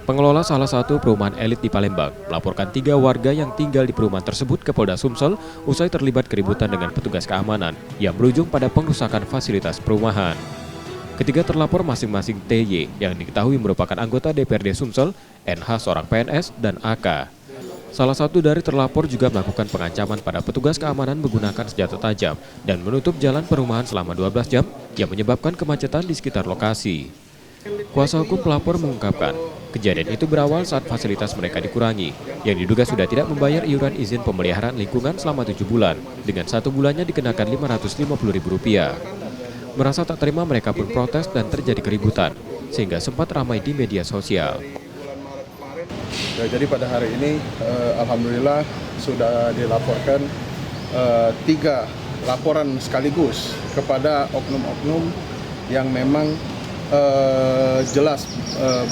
Pengelola salah satu perumahan elit di Palembang melaporkan 3 warga yang tinggal di perumahan tersebut ke Polda Sumsel usai terlibat keributan dengan petugas keamanan yang berujung pada pengrusakan fasilitas perumahan. Ketiga terlapor masing-masing TY yang diketahui merupakan anggota DPRD Sumsel, NH seorang PNS, dan AK. Salah satu dari terlapor juga melakukan pengancaman pada petugas keamanan menggunakan senjata tajam dan menutup jalan perumahan selama 12 jam yang menyebabkan kemacetan di sekitar lokasi. Kuasa hukum pelapor mengungkapkan, kejadian itu berawal saat fasilitas mereka dikurangi, yang diduga sudah tidak membayar iuran izin pemeliharaan lingkungan selama 7 bulan, dengan 1 bulannya dikenakan Rp550.000. Merasa tak terima mereka pun protes dan terjadi keributan, sehingga sempat ramai di media sosial. Ya, jadi pada hari ini, alhamdulillah sudah dilaporkan 3 laporan sekaligus kepada oknum-oknum yang memang jelas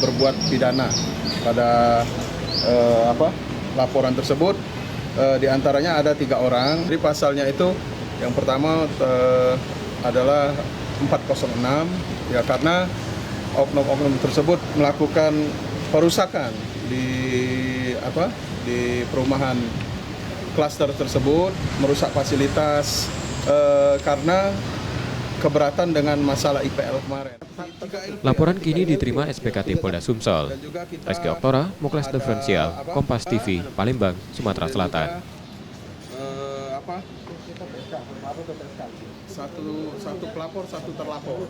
berbuat pidana pada laporan tersebut. Di antaranya ada 3 orang. Jadi pasalnya itu yang pertama adalah 406 ya, karena oknum-oknum tersebut melakukan perusakan di perumahan klaster tersebut, merusak fasilitas karena keberatan dengan masalah IPL kemarin. Laporan kini diterima SPKT Polda Sumsel. Reski Oktora, Muklas Diferensial, Kompas TV, Palembang, Sumatera Selatan. Satu pelapor, 1 terlapor.